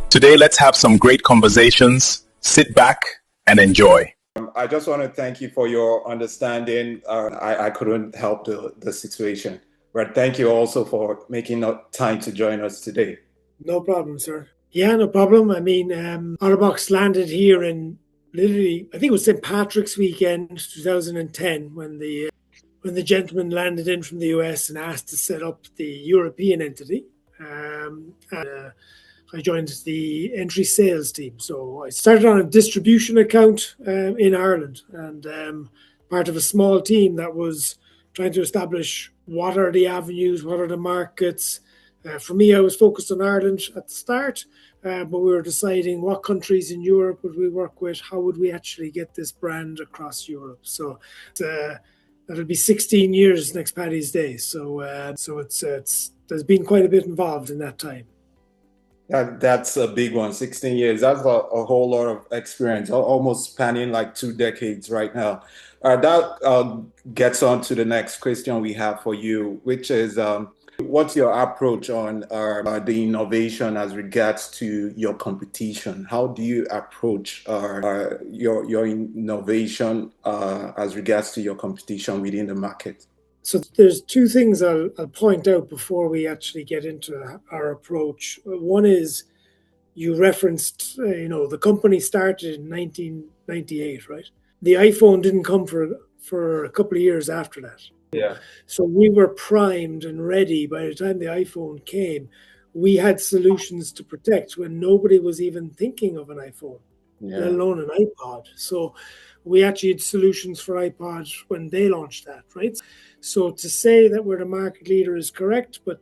Today, let's have some great conversations. Sit back and enjoy. I just want to thank you for your understanding. I couldn't help the situation, but thank you also for making time to join us today. No problem, sir. Yeah, no problem. I mean, OtterBox landed here in literally, I think it was St. Patrick's weekend, 2010, when the gentleman landed in from the US and asked to set up the European entity. I joined the entry sales team. So I started on a distribution account in Ireland, and part of a small team that was trying to establish what are the avenues, what are the markets. For me, I was focused on Ireland at the start, but we were deciding what countries in Europe would we work with, how would we actually get this brand across Europe. So that'll be 16 years next Paddy's Day. So there's been quite a bit involved in that time. That's a big one, 16 years. That's a whole lot of experience, almost spanning like 2 decades right now. That gets on to the next question we have for you, which is what's your approach on the innovation as regards to your competition? How do you approach your innovation as regards to your competition within the market? So there's 2 things I'll point out before we actually get into our approach. One is you referenced, the company started in 1998, right? The iPhone didn't come for a couple of years after that. Yeah. So we were primed and ready by the time the iPhone came. We had solutions to protect when nobody was even thinking of an iPhone, let alone an iPod. So we actually had solutions for iPods when they launched that, right? So to say that we're the market leader is correct, but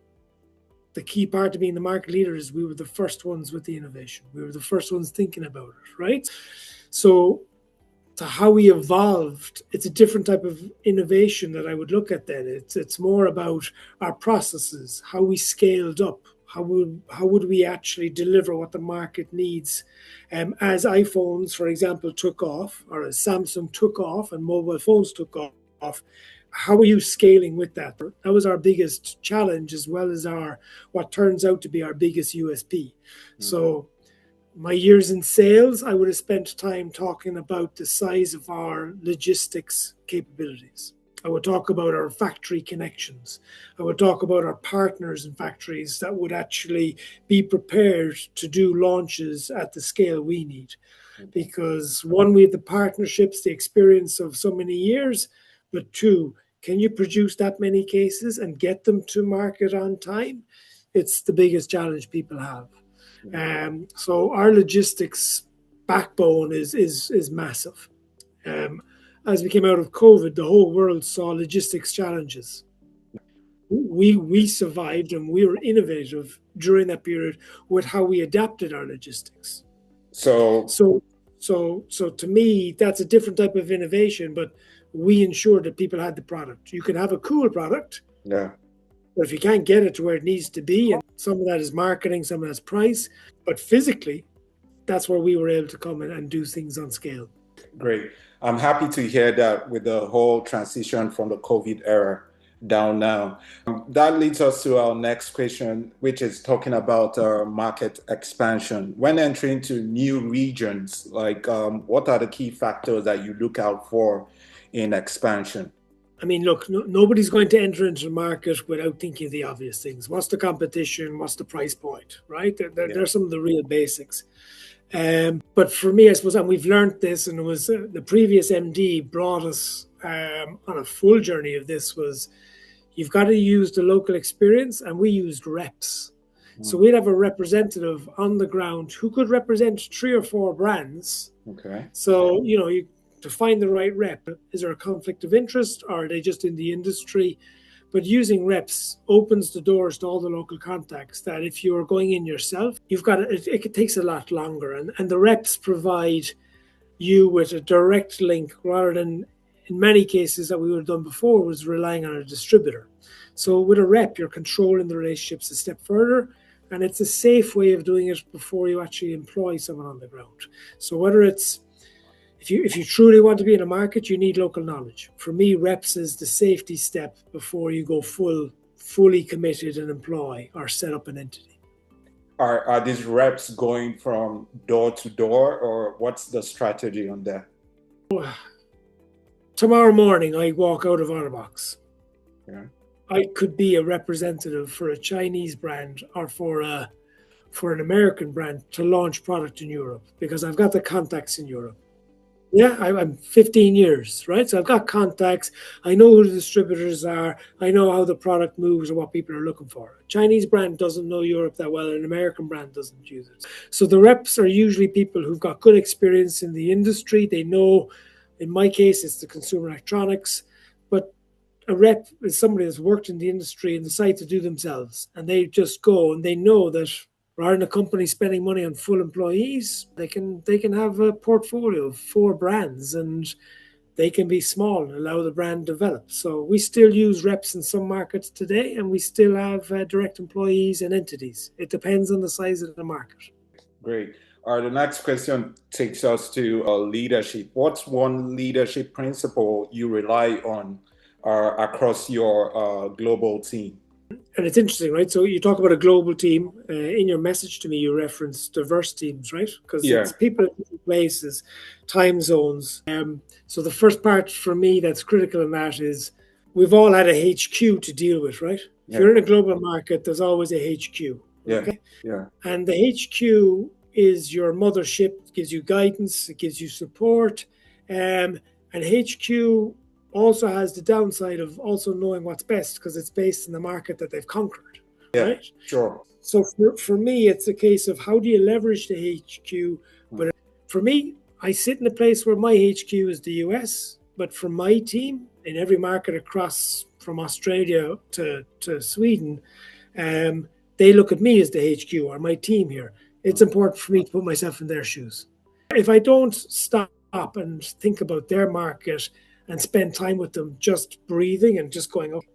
the key part of being the market leader is we were the first ones with the innovation. We were the first ones thinking about it, right? So to how we evolved, it's a different type of innovation that I would look at then. It's more about our processes, how we scaled up, how would we actually deliver what the market needs. As iPhones, for example, took off, or as Samsung took off and mobile phones took off, how are you scaling with that? That was our biggest challenge, as well as what turns out to be our biggest USP. So my years in sales, I would have spent time talking about the size of our logistics capabilities. I would talk about our factory connections. I would talk about our partners in factories that would actually be prepared to do launches at the scale we need. Because 1, we have the partnerships, the experience of so many years, but 2, can you produce that many cases and get them to market on time? It's the biggest challenge people have. So our logistics backbone is massive. As we came out of COVID, the whole world saw logistics challenges. We survived, and we were innovative during that period with how we adapted our logistics. So to me, that's a different type of innovation, but we ensured that people had the product. You can have a cool product, but if you can't get it to where it needs to be, and some of that is marketing, some of that's price, but physically, that's where we were able to come in and do things on scale. Great. I'm happy to hear that with the whole transition from the COVID era down now. That leads us to our next question, which is talking about market expansion. When entering to new regions, what are the key factors that you look out for in expansion? I mean, look, nobody's going to enter into the market without thinking of the obvious things. What's the competition? What's the price point, right? They're some of the real basics. But for me, I suppose, and we've learned this, and it was the previous MD brought us on a full journey of this, was you've got to use the local experience, and we used reps. So we'd have a representative on the ground who could represent 3 or 4 brands. Okay. So, to find the right rep, is there a conflict of interest, or are they just in the industry? But using reps opens the doors to all the local contacts that if you're going in yourself, it takes a lot longer. And the reps provide you with a direct link, rather than in many cases that we would have done before was relying on a distributor. So with a rep, you're controlling the relationships a step further, and it's a safe way of doing it before you actually employ someone on the ground. So whether it's if you truly want to be in a market, you need local knowledge. For me, reps is the safety step before you go fully committed and employ or set up an entity. Are these reps going from door to door, or what's the strategy on that? Tomorrow morning, I walk out of OtterBox. Yeah. I could be a representative for a Chinese brand or for an American brand to launch product in Europe because I've got the contacts in Europe. Yeah, I'm 15 years, right? So I've got contacts. I know who the distributors are. I know how the product moves and what people are looking for. A Chinese brand doesn't know Europe that well. An American brand doesn't use it. So the reps are usually people who've got good experience in the industry. They know, in my case, it's the consumer electronics, but a rep is somebody that's worked in the industry and decide to do themselves. And they just go and they know that rather than a company spending money on full employees, they can have a portfolio of 4 brands and they can be small and allow the brand to develop. So we still use reps in some markets today, and we still have direct employees and entities. It depends on the size of the market. Great. The next question takes us to leadership. What's one leadership principle you rely on across your global team? And it's interesting, right? So you talk about a global team. In your message to me, you reference diverse teams, right? Because it's people in different places, time zones. So the first part for me that's critical in that is we've all had a HQ to deal with, right? If you're in a global market, there's always a HQ. Okay? And the HQ is your mothership. It gives you guidance. It gives you support. And HQ also has the downside of also knowing what's best because it's based in the market that they've conquered, right? Sure. So for me, it's a case of how do you leverage the HQ? But for me, I sit in a place where my HQ is the US, but for my team in every market across from Australia to Sweden, they look at me as the HQ or my team here. It's important for me to put myself in their shoes. If I don't stop and think about their market and spend time with them just breathing and just going, okay,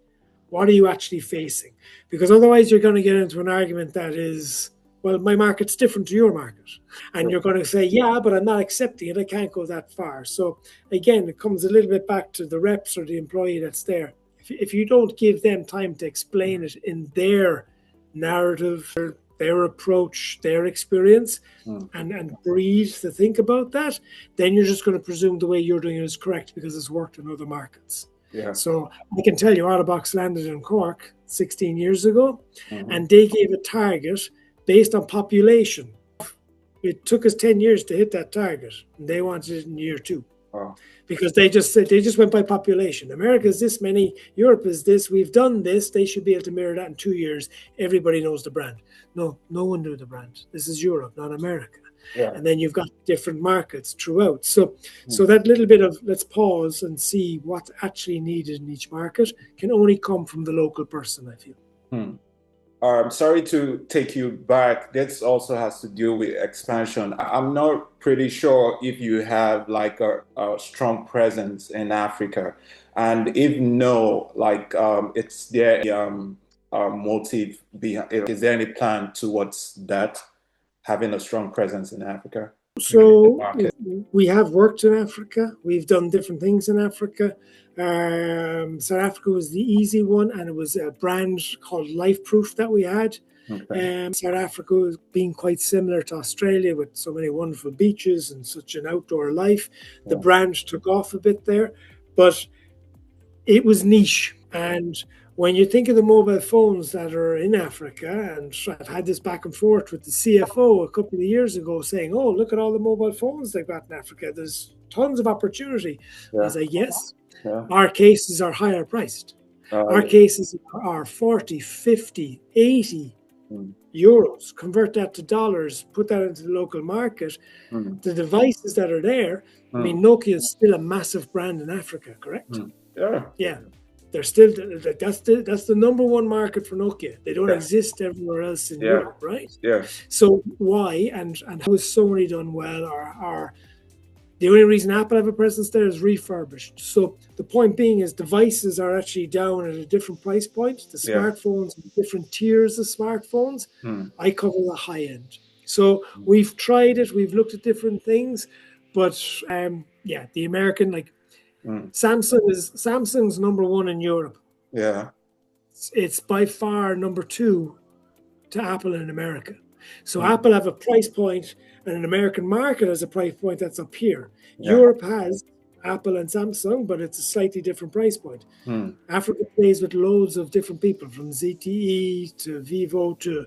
what are you actually facing? Because otherwise you're going to get into an argument that is, well, my market's different to your market. And you're going to say, yeah, but I'm not accepting it. I can't go that far. So again, it comes a little bit back to the reps or the employee that's there. If you don't give them time to explain it in their narrative, their approach, their experience, and breathe to think about that, then you're just going to presume the way you're doing it is correct because it's worked in other markets. So I can tell you OtterBox landed in Cork 16 years ago, and they gave a target based on population. It took us 10 years to hit that target, and they wanted it in year 2. Because they just went by population. America is this many, Europe is this, we've done this, they should be able to mirror that in 2 years. Everybody knows the brand. No one knew the brand. This is Europe, not America. And then you've got different markets throughout. So that little bit of let's pause and see what's actually needed in each market can only come from the local person, I feel. I'm sorry to take you back. This also has to do with expansion. I'm not pretty sure if you have like a strong presence in Africa. And if no, like it's there motive behind, is there any plan towards that, having a strong presence in Africa? So we have worked in Africa. We've done different things in Africa. South Africa was the easy one, and it was a brand called Life Proof that we had. South Africa was being quite similar to Australia with so many wonderful beaches and such an outdoor life. The brand took off a bit there, but it was niche. And when you think of the mobile phones that are in Africa, and I've had this back and forth with the CFO a couple of years ago saying, oh, look at all the mobile phones they've got in Africa. There's tons of opportunity. I was like, yes, our cases are higher priced. Our cases are 40, 50, 80 euros. Convert that to dollars, put that into the local market. The devices that are there, I mean, Nokia is still a massive brand in Africa, correct? Yeah. They're still, that's the number one market for Nokia. They don't exist everywhere else in Europe, right? So why, and how is Sony done well, or the only reason Apple have a presence there is refurbished. So the point being is devices are actually down at a different price point. The smartphones, different tiers of smartphones. I cover the high end. So we've tried it. We've looked at different things, but the American, like, Samsung's number one in Europe. It's by far number 2 to Apple in America. So Apple have a price point, and an American market has a price point that's up here. Yeah. Europe has Apple and Samsung, but it's a slightly different price point. Africa plays with loads of different people, from ZTE to Vivo to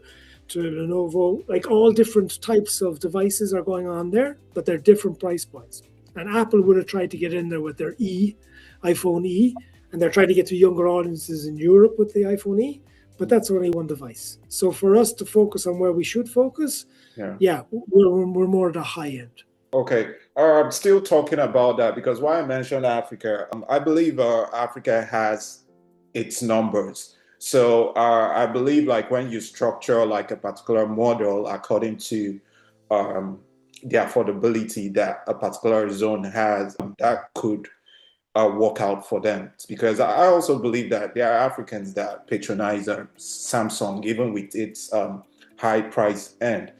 Lenovo. Like, all different types of devices are going on there, but they're different price points. And Apple would have tried to get in there with their iPhone E, and they're trying to get to younger audiences in Europe with the iPhone E, but that's only one device. So for us to focus on where we should focus, we're more at the high end. Okay. I'm still talking about that, because why I mentioned Africa, I believe Africa has its numbers. So I believe, like, when you structure like a particular model according to the affordability that a particular zone has, that could work out for them. Because I also believe that there are Africans that patronize Samsung, even with its high price end,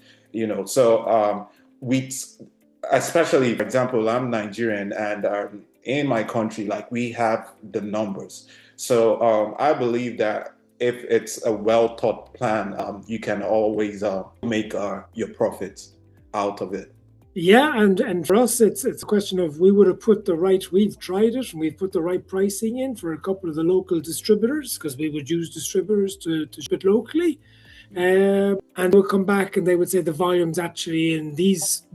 so with, especially, for example, I'm Nigerian, and in my country, like, we have the numbers. So I believe that if it's a well thought plan, you can always make your profits out of it. Yeah, and for us, it's a question of, we've tried it, and we've put the right pricing in for a couple of the local distributors, because we would use distributors to ship it locally. And we'll come back and they would say the volume's actually in these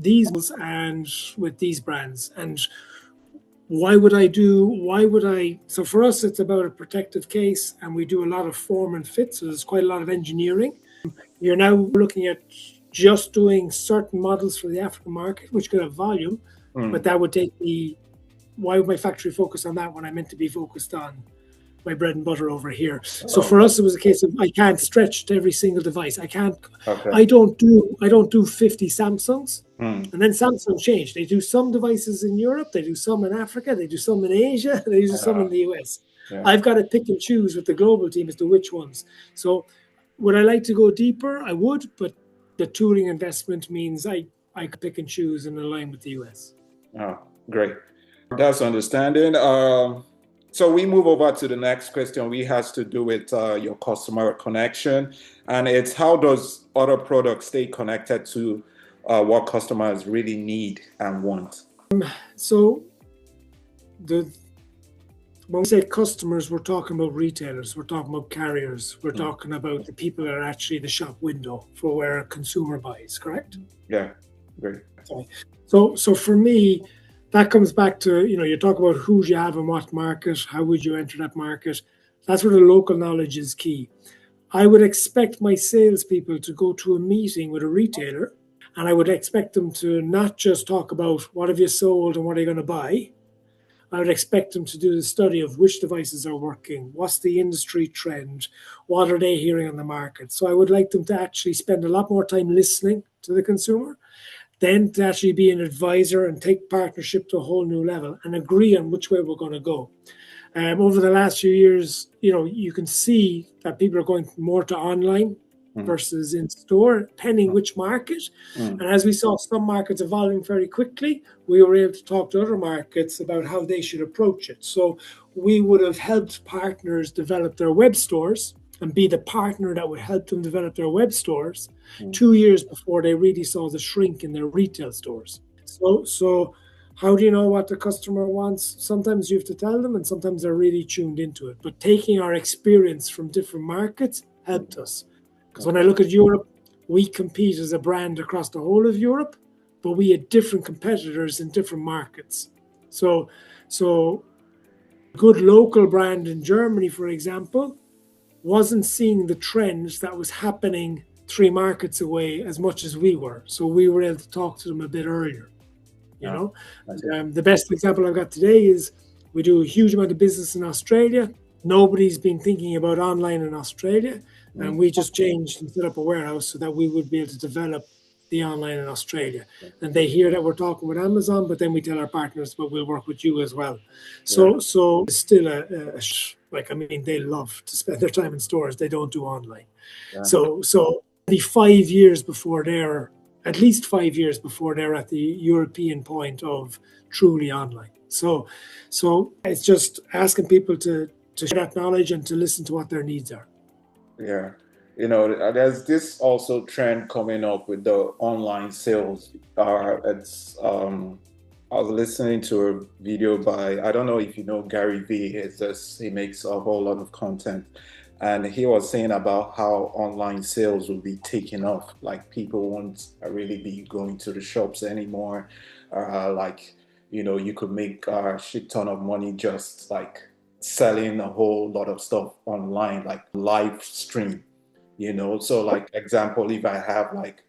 and with these brands. And so for us, it's about a protective case, and we do a lot of form and fit. So there's quite a lot of engineering. You're now looking at just doing certain models for the African market, which could have volume, but that would take me, why would my factory focus on that when I meant to be focused on my bread and butter over here? So for us, it was a case of, I can't stretch to every single device. I don't do 50 Samsungs. And then Samsung changed. They do some devices in Europe, they do some in Africa, they do some in Asia, they do some in the US. Yeah. I've got to pick and choose with the global team as to which ones. So would I like to go deeper? I would, but the tooling investment means I could pick and choose and align with the US. Oh, great. That's understanding. So we move over to the next question. We has to do with your customer connection, and it's, how does Otter Products stay connected to what customers really need and want? So when we say customers, we're talking about retailers, we're talking about carriers, we're talking about the people that are actually the shop window for where a consumer buys, correct? Yeah, great. Okay. So for me, that comes back to, you talk about who you have in what market, how would you enter that market? That's where the local knowledge is key. I would expect my salespeople to go to a meeting with a retailer, and I would expect them to not just talk about what have you sold and what are you going to buy. I would expect them to do the study of which devices are working, what's the industry trend, what are they hearing on the market. So I would like them to actually spend a lot more time listening to the consumer, then to actually be an advisor and take partnership to a whole new level and agree on which way we're going to go. Over the last few years, you can see that people are going more to online versus in store, depending which market. And as we saw some markets evolving very quickly, we were able to talk to other markets about how they should approach it. So we would have helped partners develop their web stores and be the partner that would help them develop their web stores 2 years before they really saw the shrink in their retail stores. So how do you know what the customer wants? Sometimes you have to tell them, and sometimes they're really tuned into it. But taking our experience from different markets helped us. Because when I look at Europe, we compete as a brand across the whole of Europe, but we had different competitors in different markets. So a good local brand in Germany, for example, wasn't seeing the trends that was happening 3 markets away as much as we were. So we were able to talk to them a bit earlier. The best example I've got today is we do a huge amount of business in Australia. Nobody's been thinking about online in Australia. And we just changed and set up a warehouse so that we would be able to develop the online in Australia. And they hear that we're talking with Amazon, but then we tell our partners, but we'll work with you as well. So it's still they love to spend their time in stores. They don't do online. Yeah. So the 5 years before at least 5 years before they're at the European point of truly online. So it's just asking people to share that knowledge and to listen to what their needs are. Yeah. There's this also trend coming up with the online sales. I was listening to a video by, I don't know if you know Gary Vee. He makes a whole lot of content, and he was saying about how online sales will be taking off. Like people won't really be going to the shops anymore. You could make a shit ton of money just like selling a whole lot of stuff online, like live stream. So like example, if I have like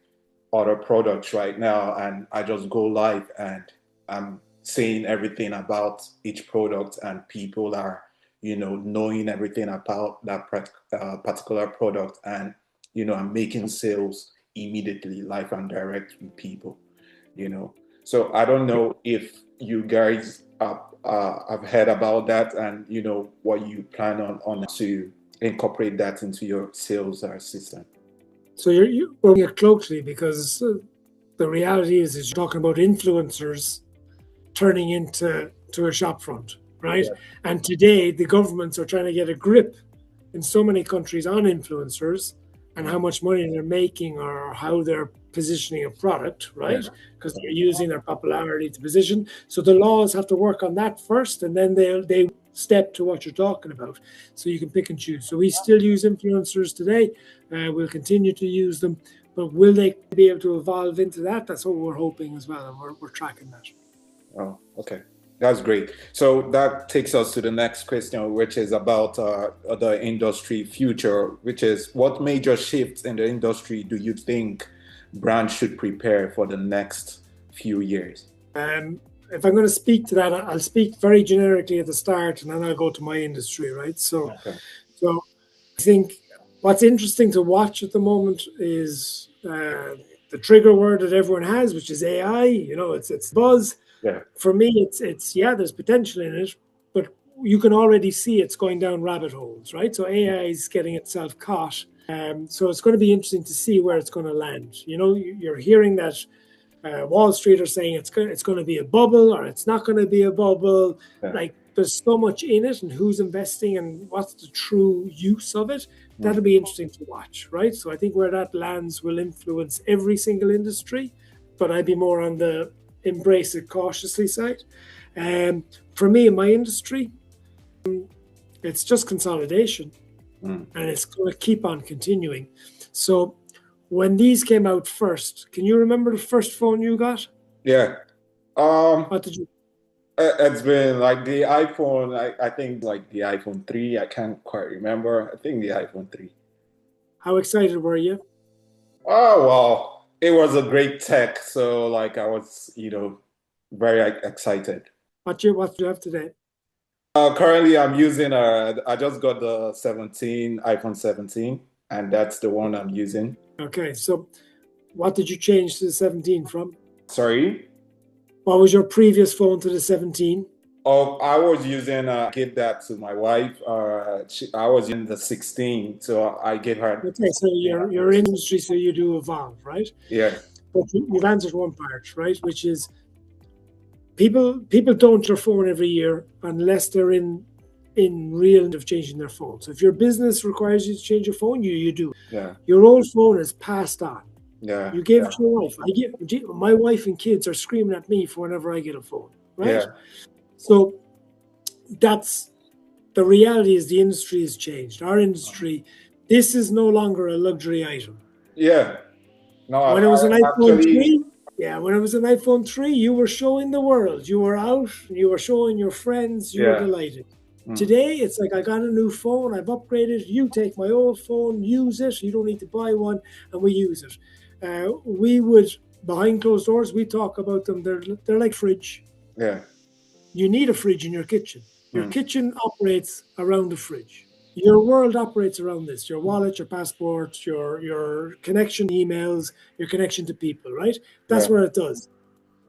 Otter Products right now and I just go live and I'm saying everything about each product and people are, knowing everything about that particular product, and, I'm making sales immediately, live and direct with people, So I don't know if you guys have heard about that, and, what you plan on to incorporate that into your sales system. So you're working it closely, because the reality is you're talking about influencers turning into a shop front, right? Yeah. And today the governments are trying to get a grip in so many countries on influencers and how much money they're making or how they're positioning a product, right? Because they're using their popularity to position. So the laws have to work on that first, and then they step to what you're talking about. So you can pick and choose. So we still use influencers today. We'll continue to use them, but will they be able to evolve into that? That's what we're hoping as well, and we're tracking that. Oh, okay. That's great. So that takes us to the next question, which is about the industry future, which is what major shifts in the industry do you think brands should prepare for the next few years? If I'm going to speak to that, I'll speak very generically at the start, and then I'll go to my industry, right? So I think what's interesting to watch at the moment is the trigger word that everyone has, which is AI. It's buzz. Yeah. For me, it's there's potential in it, but you can already see it's going down rabbit holes, right? So AI is getting itself caught. So it's going to be interesting to see where it's going to land. You're hearing that Wall Street are saying it's going to be a bubble, or it's not going to be a bubble. Yeah. Like there's so much in it, and who's investing and what's the true use of it. That'll be interesting to watch, right? So I think where that lands will influence every single industry, but I'd be more on the embrace it cautiously side. For me, in my industry, it's just consolidation, and it's going to keep on continuing. So when these came out first, can you remember the first phone you got? Yeah. What did you? It's been like the iPhone. I think like the iPhone 3. I can't quite remember. I think the iPhone 3. How excited were you? Oh, well. It was a great tech, so like I was, very excited. What do you have today? Currently, I'm using I just got the iPhone 17, and that's the one I'm using. Okay, so what did you change to the 17 from? Sorry? What was your previous phone to the 17? Oh, I was using give that to my wife. I was in the 16, so I gave her. Okay, so you're in industry, so you do evolve, right? Yeah. But you've answered one part, right? Which is people don't your phone every year unless they're in real need of changing their phone. So if your business requires you to change your phone, you do. Yeah. Your old phone is passed on. Yeah. You gave it to your wife. My wife and kids are screaming at me for whenever I get a phone, right? Yeah. So that's the reality. Is the industry has changed. Our industry, this is no longer a luxury item. Yeah. No. When it was an iPhone 3, when it was an iPhone 3, you were showing the world. You were out. You were showing your friends. You were delighted. Today, it's like, I got a new phone. I've upgraded. You take my old phone, use it. You don't need to buy one, and we use it. We would, behind closed doors, we talk about them. They're like fridge. Yeah. You need a fridge in your kitchen. Your kitchen operates around the fridge. Your world operates around this. Your wallet, your passport, your connection to emails, your connection to people, right? That's where it does.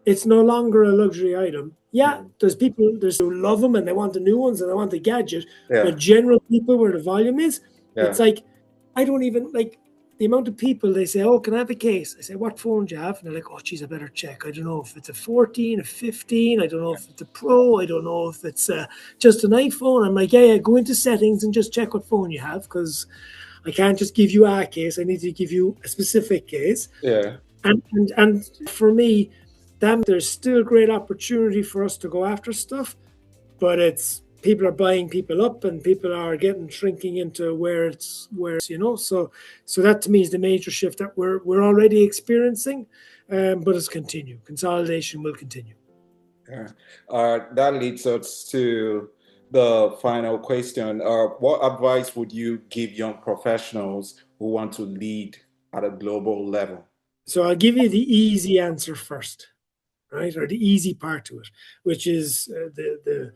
It's no longer a luxury item. Yeah, there's who love them and they want the new ones and they want the gadget. Yeah. But general people, where the volume is, it's like, I don't even, like, the amount of people, they say, oh, can I have a case? I say, what phone do you have? And they're like, oh, geez, I better check. I don't know if it's a 14, a 15. I don't know if it's a Pro. I don't know if it's just an iPhone. I'm like, yeah, go into settings and just check what phone you have, because I can't just give you a case. I need to give you a specific case. Yeah. And for me, there's still great opportunity for us to go after stuff, but it's people are buying people up and people are getting shrinking into where it's so that to me is the major shift that we're already experiencing, but it's consolidation will continue. Yeah. That leads us to the final question. What advice would you give young professionals who want to lead at a global level? So I'll give you the easy answer first, right? Or the easy part to it, which is the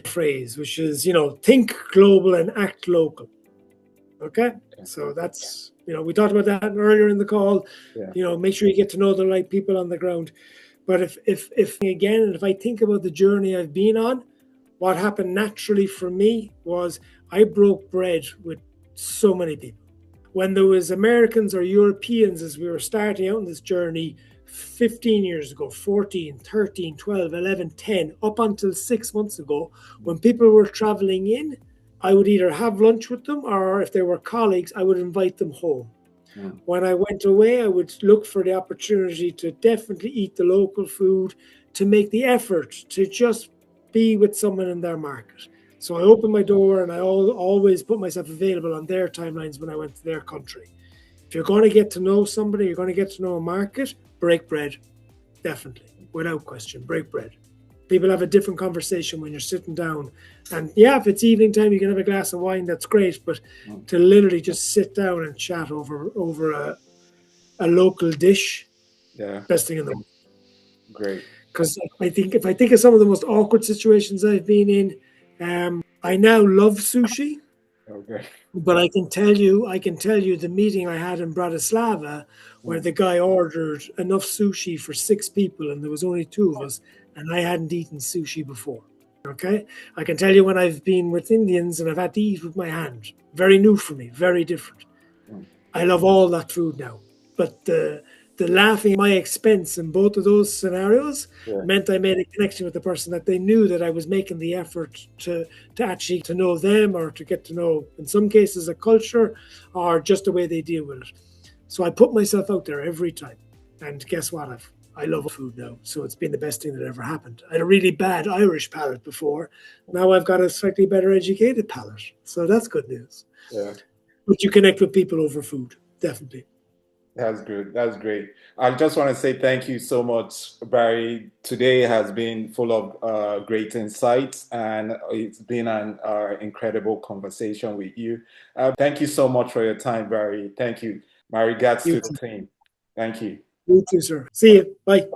phrase, which is, think global and act local. Okay. So that's, we talked about that earlier in the call. Yeah. Make sure you get to know the right people on the ground. But if I think about the journey I've been on, what happened naturally for me was I broke bread with so many people. When there was Americans or Europeans, as we were starting out on this journey 15 years ago, 14, 13, 12, 11, 10, up until 6 months ago, when people were traveling in, I would either have lunch with them, or if they were colleagues, I would invite them home. When I went away, I would look for the opportunity to definitely eat the local food, to make the effort to just be with someone in their market. So I opened my door and I always put myself available on their timelines when I went to their country. If you're going to get to know somebody, you're going to get to know a market, break bread. Definitely, without question, break bread. People have a different conversation when you're sitting down. And yeah, if it's evening time, you can have a glass of wine, that's great. But to literally just sit down and chat over a local dish, best thing in the world. Great. Because if I think of some of the most awkward situations I've been in, I now love sushi. Okay. But I can tell you the meeting I had in Bratislava where the guy ordered enough sushi for 6 people and there was only 2 of us and I hadn't eaten sushi before. Okay? I can tell you when I've been with Indians and I've had to eat with my hand. Very new for me, very different. I love all that food now. But the laughing at my expense in both of those scenarios meant I made a connection with the person, that they knew that I was making the effort to actually to know them, or to get to know, in some cases, a culture or just the way they deal with it. So I put myself out there every time. And guess what? I love food now. So it's been the best thing that ever happened. I had a really bad Irish palate before. Now I've got a slightly better educated palate. So that's good news. Yeah. But you connect with people over food, definitely. That's good. That's great. I just want to say thank you so much, Barrie. Today has been full of great insights, and it's been an incredible conversation with you. Thank you so much for your time, Barrie. Thank you. My regards to the team. Thank you. You too, sir. See you. Bye.